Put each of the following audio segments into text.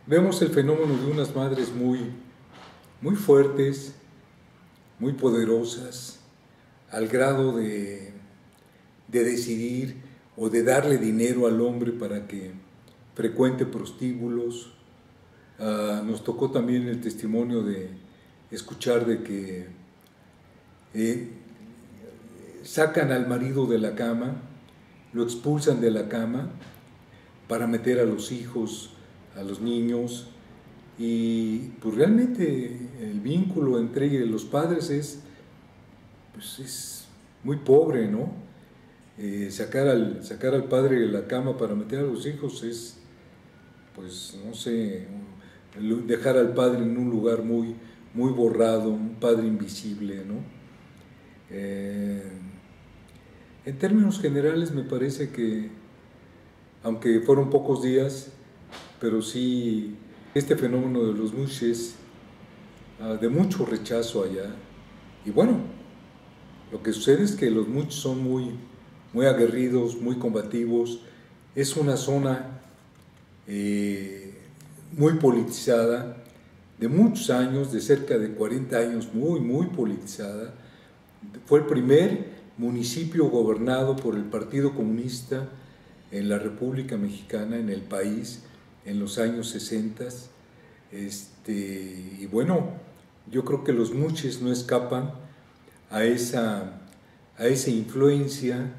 Vemos el fenómeno de unas madres muy fuertes, muy poderosas, al grado de decidir o de darle dinero al hombre para que frecuente prostíbulos. Nos tocó también el testimonio de escuchar de que eh, sacan al marido de la cama, lo expulsan de la cama para meter a los hijos, a los niños, y pues realmente el vínculo entre los padres pues es muy pobre, ¿no? Sacar al padre de la cama para meter a los hijos es, pues no sé, dejar al padre en un lugar muy borrado, un padre invisible, ¿no? Eh, en términos generales me parece que, aunque fueron pocos días, pero sí este fenómeno de los mushes, de mucho rechazo allá. Y bueno, lo que sucede es que los mushes son muy aguerridos, muy combativos. Es una zona muy politizada, de muchos años, de cerca de 40 años, muy politizada. Fue el primer municipio gobernado por el Partido Comunista en la República Mexicana, en el país, en los años 60. Y bueno, yo creo que los mushes no escapan a esa influencia,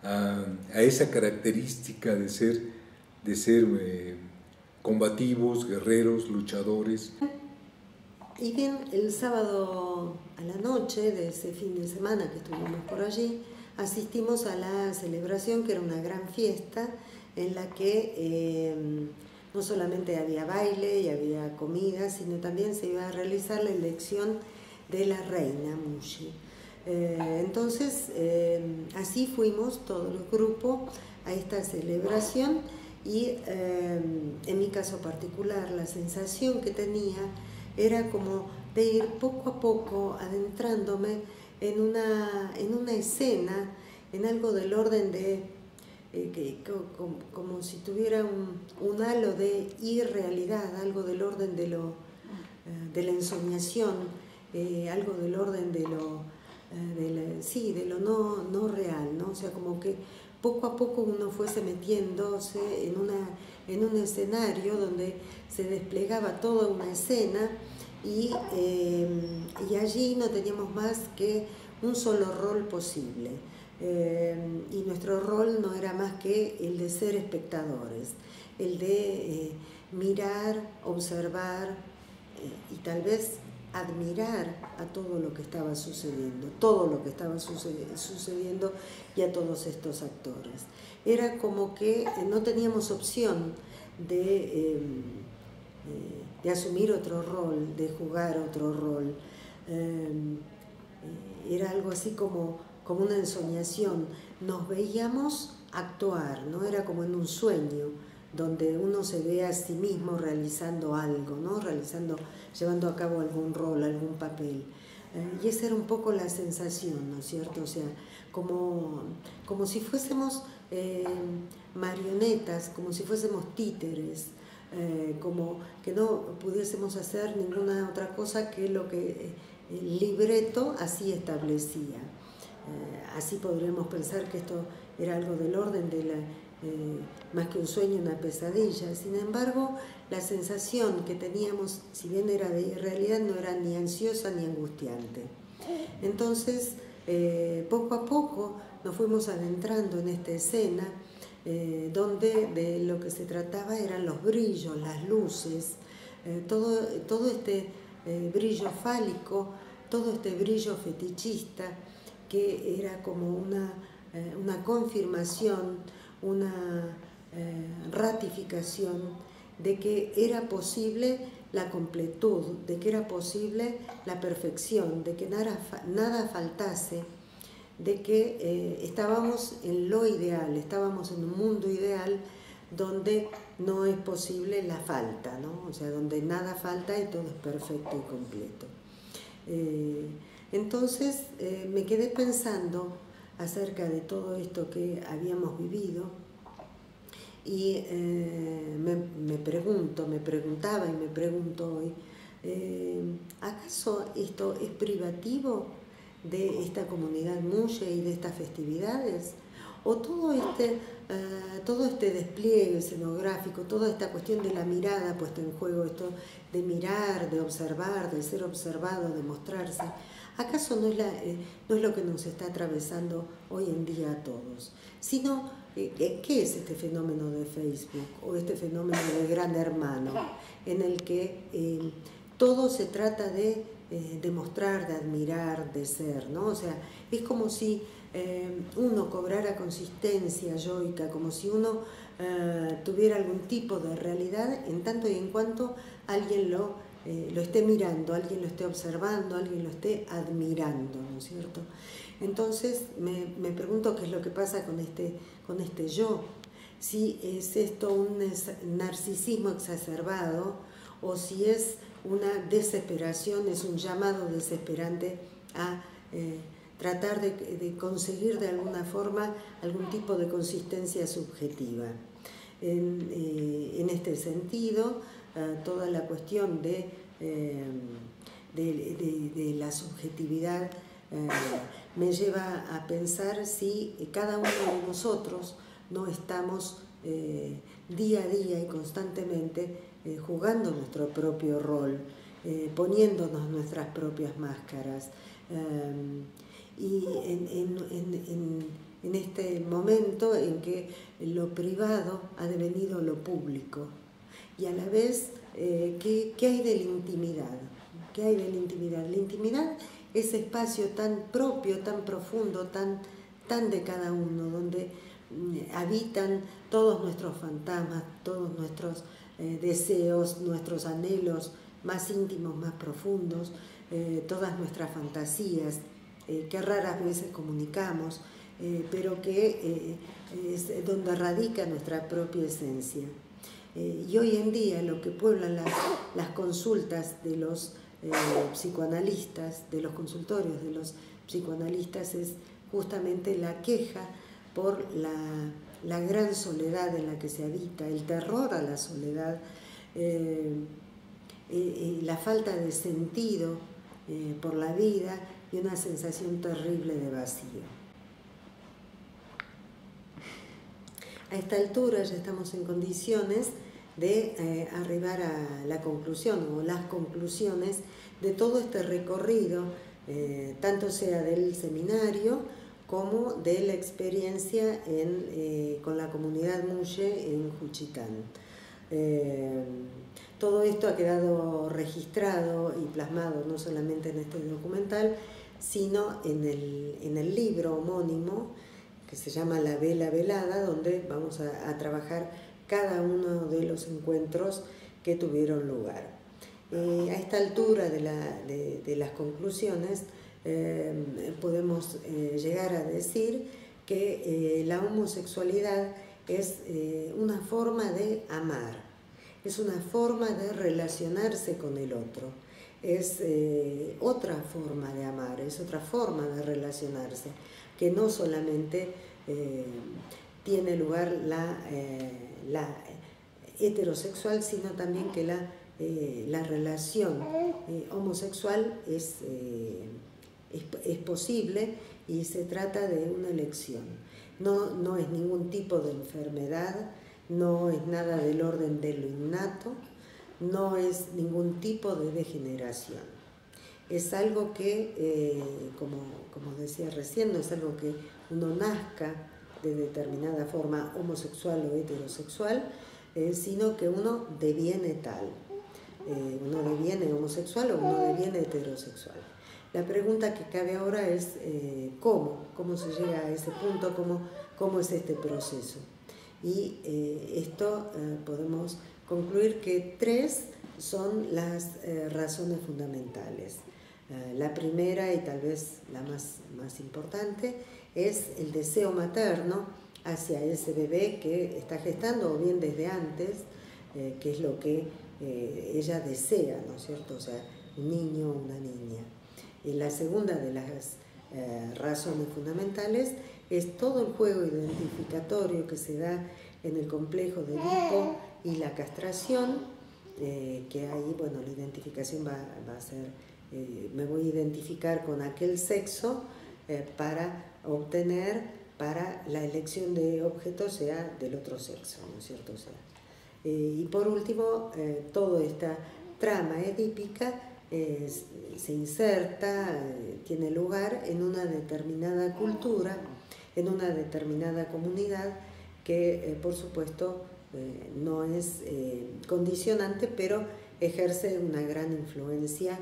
a esa característica de ser combativos, guerreros, luchadores. Y bien, el sábado a la noche de ese fin de semana que estuvimos por allí, asistimos a la celebración, que era una gran fiesta, en la que no solamente había baile y había comida, sino también se iba a realizar la elección de la reina Mushi. Entonces, así fuimos todo el grupo a esta celebración y en mi caso particular la sensación que tenía era como de ir poco a poco adentrándome en una escena, en algo del orden de, como si tuviera un halo de irrealidad, algo del orden de la ensoñación, algo del orden de lo no real, ¿no? O sea, como que poco a poco uno fuese metiéndose en un escenario donde se desplegaba toda una escena y allí no teníamos más que un solo rol posible. Y nuestro rol no era más que el de ser espectadores, el de mirar, observar y tal vez admirar a todo lo que estaba sucediendo, y a todos estos actores. Era como que no teníamos opción de asumir otro rol, de jugar otro rol. Era algo así como una ensoñación. Nos veíamos actuar, ¿no? Era como en un sueño, donde uno se ve a sí mismo realizando algo, ¿no? Llevando a cabo algún rol, algún papel. Y esa era un poco la sensación, ¿no es cierto? O sea, como si fuésemos marionetas, como si fuésemos títeres, como que no pudiésemos hacer ninguna otra cosa que lo que el libreto así establecía. Así podríamos pensar que esto era algo del orden de más que un sueño, una pesadilla. Sin embargo, la sensación que teníamos, si bien era de realidad, no era ni ansiosa ni angustiante. Entonces, poco a poco nos fuimos adentrando en esta escena, donde de lo que se trataba eran los brillos, las luces, todo este brillo fálico, todo este brillo fetichista, que era como una confirmación, una ratificación de que era posible la completud, de que era posible la perfección, de que nada faltase, de que estábamos en lo ideal, estábamos en un mundo ideal donde no es posible la falta, ¿no? O sea, donde nada falta y todo es perfecto y completo. Entonces me quedé pensando acerca de todo esto que habíamos vivido Y me preguntaba y me pregunto hoy, ¿acaso esto es privativo de esta comunidad Muye y de estas festividades? ¿O todo este despliegue escenográfico, toda esta cuestión de la mirada puesta en juego, esto de mirar, de observar, de ser observado, de mostrarse, ¿acaso no es lo que nos está atravesando hoy en día a todos? Sino, ¿qué es este fenómeno de Facebook o este fenómeno de Gran Hermano en el que todo se trata de mostrar, de admirar, de ser, ¿no? O sea, es como si uno cobrara consistencia yoica, como si uno tuviera algún tipo de realidad en tanto y en cuanto alguien lo esté mirando, alguien lo esté observando, alguien lo esté admirando, ¿no es cierto? Entonces me pregunto qué es lo que pasa con este yo, si es esto un narcisismo exacerbado o si es una desesperación, es un llamado desesperante a tratar de conseguir de alguna forma algún tipo de consistencia subjetiva. En este sentido, toda la cuestión de la subjetividad me lleva a pensar si cada uno de nosotros no estamos día a día y constantemente jugando nuestro propio rol, poniéndonos nuestras propias máscaras. Y en este momento en que lo privado ha devenido lo público, y a la vez, ¿qué hay de la intimidad? ¿Qué hay de la intimidad? La intimidad es ese espacio tan propio, tan profundo, tan de cada uno, donde habitan todos nuestros fantasmas, todos nuestros deseos, nuestros anhelos más íntimos, más profundos, todas nuestras fantasías, que raras veces comunicamos, pero que es donde radica nuestra propia esencia. Y hoy en día lo que pueblan las consultas de los psicoanalistas, de los consultorios de los psicoanalistas, es justamente la queja por la gran soledad en la que se habita, el terror a la soledad, la falta de sentido por la vida y una sensación terrible de vacío. A esta altura ya estamos en condiciones de arribar a la conclusión o las conclusiones de todo este recorrido, tanto sea del seminario como de la experiencia con la comunidad Muye en Juchitán. Todo esto ha quedado registrado y plasmado no solamente en este documental, sino en el libro homónimo que se llama La Vela Velada, donde vamos a trabajar cada uno de los encuentros que tuvieron lugar. A esta altura de las conclusiones podemos llegar a decir que la homosexualidad es una forma de amar, es una forma de relacionarse con el otro, es otra forma de amar, es otra forma de relacionarse, que no solamente tiene lugar la heterosexual, sino también que la relación homosexual es posible y se trata de una elección. No es ningún tipo de enfermedad, no es nada del orden de lo innato, no es ningún tipo de degeneración. Es algo que, como decía recién, no es algo que uno nazca de determinada forma homosexual o heterosexual, sino que uno deviene tal. Uno deviene homosexual o uno deviene heterosexual. La pregunta que cabe ahora es ¿cómo se llega a ese punto? ¿Cómo es este proceso? Y esto podemos concluir que 3 son las razones fundamentales. La primera y tal vez la más importante es el deseo materno hacia ese bebé que está gestando, o bien desde antes, que es lo que ella desea, ¿no es cierto? O sea, un niño o una niña. Y la segunda de las razones fundamentales es todo el juego identificatorio que se da en el complejo de Edipo y la castración, que ahí, bueno, la identificación va a ser, me voy a identificar con aquel sexo para obtener, para la elección de objeto sea del otro sexo, ¿no es cierto? O sea, y por último, toda esta trama edípica se inserta, tiene lugar en una determinada cultura, en una determinada comunidad que por supuesto no es condicionante, pero ejerce una gran influencia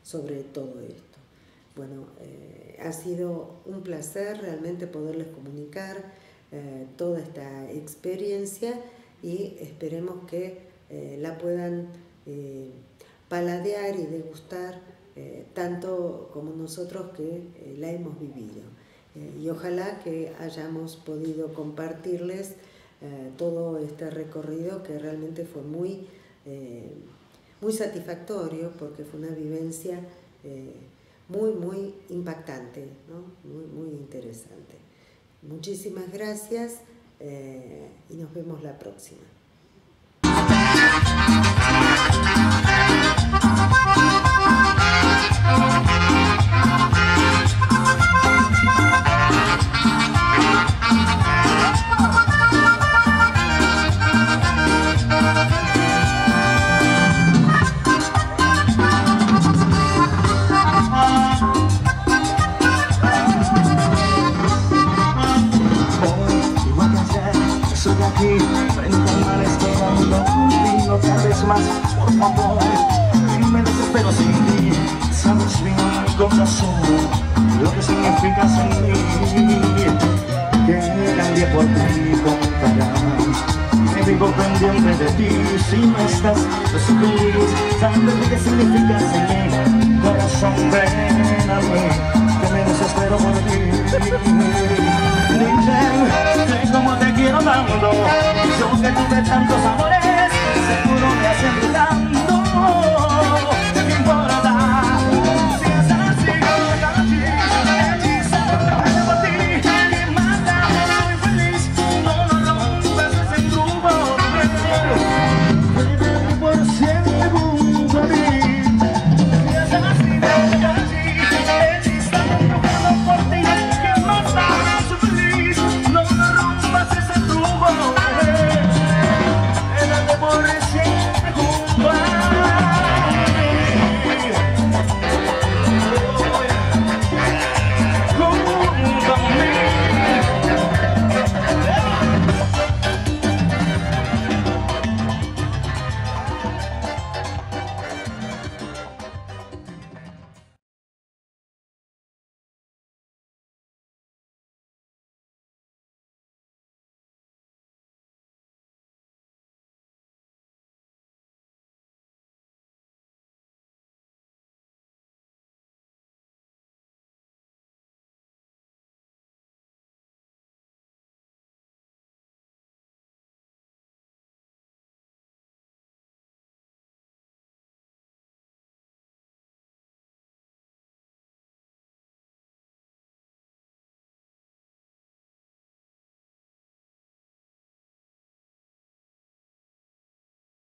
sobre todo esto. Bueno, ha sido un placer realmente poderles comunicar toda esta experiencia y esperemos que la puedan paladear y degustar tanto como nosotros que la hemos vivido. Y ojalá que hayamos podido compartirles todo este recorrido que realmente fue muy satisfactorio, porque fue una vivencia muy impactante, ¿no? Muy interesante. Muchísimas gracias y nos vemos la próxima. Frente al mar esperando un vino cada vez más. Por favor, me desespero sin ti. Sabes bien, corazón, lo que significas en mí. Que cambié por ti, contarás. Me vivo pendiente de ti. Si no estás, yo soy feliz. Sabes lo que significas en mí. Corazón, ven a mí, que me desespero por ti. Dicen que como te quiero tanto, yo que tuve tantos amores.